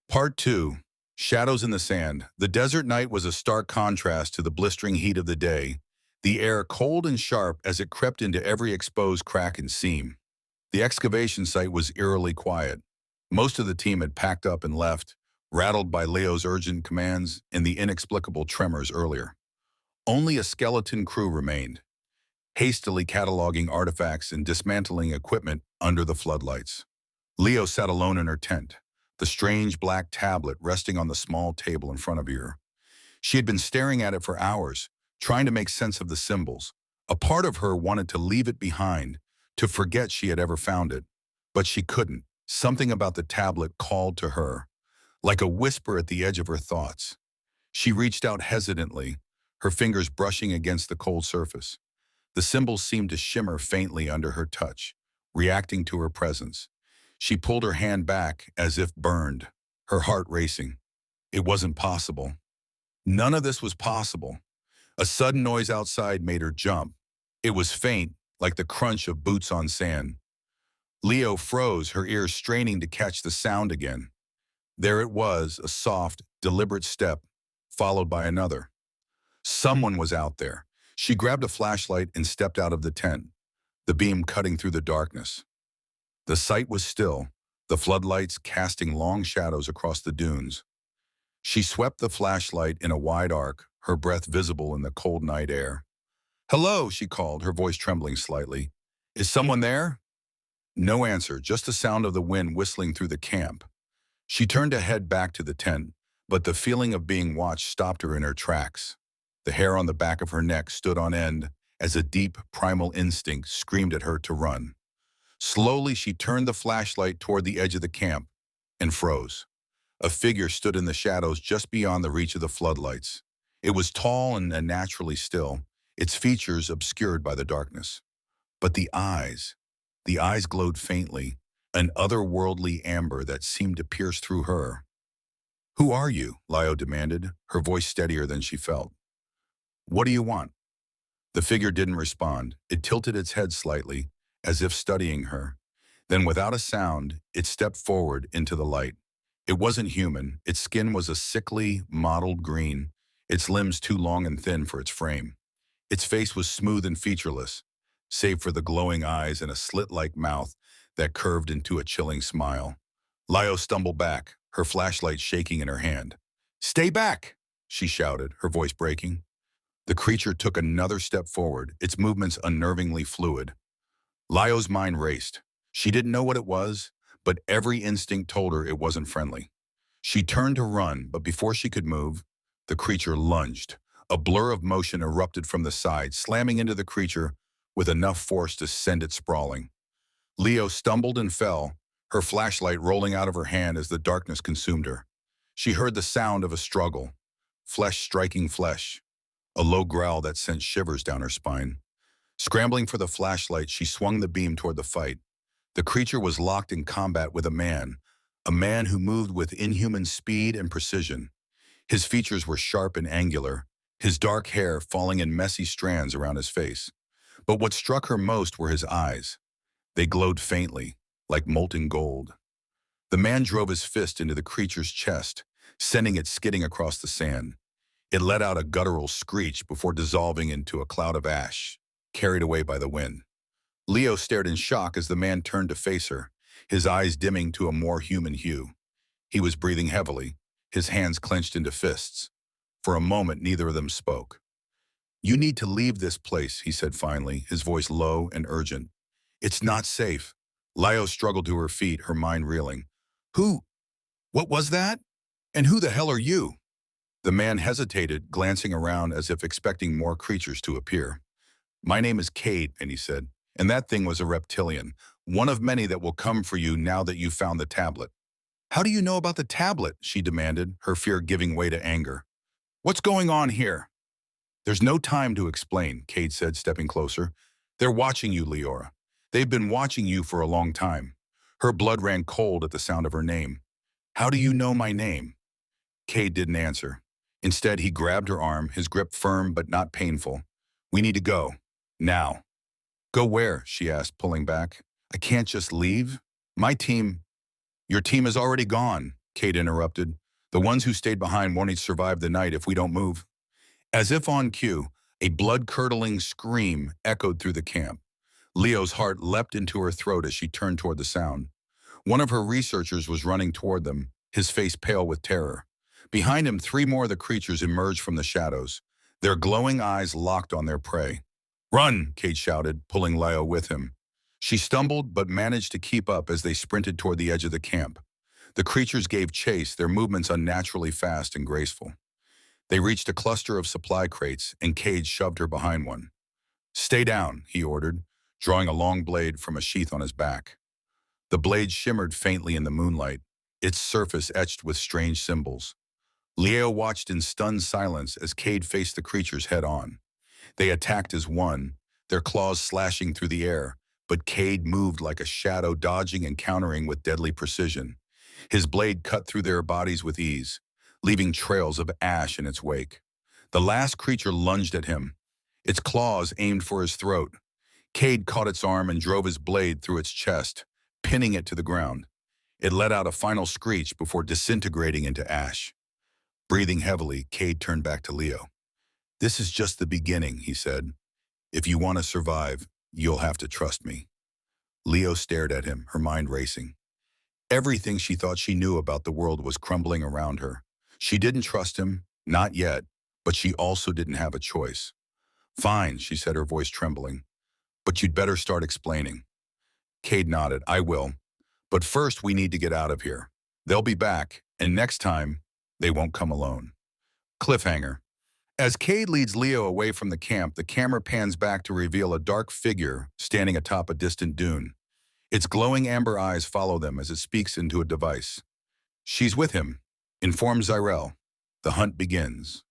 Part 2. Shadows in the Sand. The desert night was a stark contrast to the blistering heat of the day, the air cold and sharp as it crept into every exposed crack and seam. The excavation site was eerily quiet. Most of the team had packed up and left, rattled by Leo's urgent commands and the inexplicable tremors earlier. Only a skeleton crew remained, hastily cataloging artifacts and dismantling equipment under the floodlights. Lio sat alone in her tent, the strange black tablet resting on the small table in front of her. She had been staring at it for hours, trying to make sense of the symbols. A part of her wanted to leave it behind, to forget she had ever found it. But she couldn't. Something about the tablet called to her, like a whisper at the edge of her thoughts. She reached out hesitantly, her fingers brushing against the cold surface. The symbols seemed to shimmer faintly under her touch, reacting to her presence. She pulled her hand back as if burned, her heart racing. It wasn't possible. None of this was possible. A sudden noise outside made her jump. It was faint, like the crunch of boots on sand. Lio froze, her ears straining to catch the sound again. There it was, a soft, deliberate step, followed by another. Someone was out there. She grabbed a flashlight and stepped out of the tent, the beam cutting through the darkness. The site was still, the floodlights casting long shadows across the dunes. She swept the flashlight in a wide arc, her breath visible in the cold night air. "Hello," she called, her voice trembling slightly. "Is someone there?" No answer, just the sound of the wind whistling through the camp. She turned to head back to the tent, but the feeling of being watched stopped her in her tracks. The hair on the back of her neck stood on end as a deep, primal instinct screamed at her to run. Slowly, she turned the flashlight toward the edge of the camp and froze. A figure stood in the shadows just beyond the reach of the floodlights. It was tall and unnaturally still, its features obscured by the darkness. But the eyes glowed faintly, an otherworldly amber that seemed to pierce through her. "Who are you?" Lio demanded, her voice steadier than she felt. "What do you want?" The figure didn't respond. It tilted its head slightly, as if studying her. Then without a sound, it stepped forward into the light. It wasn't human. Its skin was a sickly, mottled green, its limbs too long and thin for its frame. Its face was smooth and featureless, save for the glowing eyes and a slit-like mouth that curved into a chilling smile. Lio stumbled back, her flashlight shaking in her hand. "Stay back!" she shouted, her voice breaking. The creature took another step forward, its movements unnervingly fluid. Lio's mind raced. She didn't know what it was, but every instinct told her it wasn't friendly. She turned to run, but before she could move, the creature lunged. A blur of motion erupted from the side, slamming into the creature with enough force to send it sprawling. Lio stumbled and fell, her flashlight rolling out of her hand as the darkness consumed her. She heard the sound of a struggle, flesh striking flesh, a low growl that sent shivers down her spine. Scrambling for the flashlight, she swung the beam toward the fight. The creature was locked in combat with a man who moved with inhuman speed and precision. His features were sharp and angular, his dark hair falling in messy strands around his face. But what struck her most were his eyes. They glowed faintly, like molten gold. The man drove his fist into the creature's chest, sending it skidding across the sand. It let out a guttural screech before dissolving into a cloud of ash, carried away by the wind. Lio stared in shock as the man turned to face her, his eyes dimming to a more human hue. He was breathing heavily, his hands clenched into fists. For a moment, neither of them spoke. "You need to leave this place," he said finally, his voice low and urgent. "It's not safe." Lio struggled to her feet, her mind reeling. What was that? And who the hell are you?" The man hesitated, glancing around as if expecting more creatures to appear. "My name is Cade," and he said, "and that thing was a reptilian, one of many that will come for you now that you've found the tablet." "How do you know about the tablet?" she demanded, her fear giving way to anger. "What's going on here?" "There's no time to explain," Cade said, stepping closer. "They're watching you, Leora. They've been watching you for a long time." Her blood ran cold at the sound of her name. "How do you know my name?" Cade didn't answer. Instead, he grabbed her arm, his grip firm but not painful. "We need to go. Now." "Go where?" she asked, pulling back. "I can't just leave. My team—" "Your team is already gone," Kate interrupted. The ones who stayed behind won't survive the night if we don't move. As if on cue, a blood-curdling scream echoed through the camp. Leo's heart leapt into her throat as she turned toward the sound. One of her researchers was running toward them, his face pale with terror. Behind him, three more of the creatures emerged from the shadows, their glowing eyes locked on their prey. "Run!" Kate shouted, pulling Lio with him. She stumbled but managed to keep up as they sprinted toward the edge of the camp. The creatures gave chase, their movements unnaturally fast and graceful. They reached a cluster of supply crates, and Cade shoved her behind one. "Stay down," he ordered, drawing a long blade from a sheath on his back. The blade shimmered faintly in the moonlight, its surface etched with strange symbols. Leo watched in stunned silence as Cade faced the creatures head-on. They attacked as one, their claws slashing through the air, but Cade moved like a shadow, dodging and countering with deadly precision. His blade cut through their bodies with ease, leaving trails of ash in its wake. The last creature lunged at him, its claws aimed for his throat. Cade caught its arm and drove his blade through its chest, pinning it to the ground. It let out a final screech before disintegrating into ash. Breathing heavily, Cade turned back to Lio. "This is just the beginning," he said. "If you want to survive, you'll have to trust me." Lio stared at him, her mind racing. Everything she thought she knew about the world was crumbling around her. She didn't trust him, not yet, but she also didn't have a choice. "Fine," she said, her voice trembling. "But you'd better start explaining." Cade nodded. "I will. But first we need to get out of here. They'll be back, and next time, they won't come alone." Cliffhanger. As Cade leads Lio away from the camp, the camera pans back to reveal a dark figure standing atop a distant dune. Its glowing amber eyes follow them as it speaks into a device. "She's with him," informs Zyrel. "The hunt begins."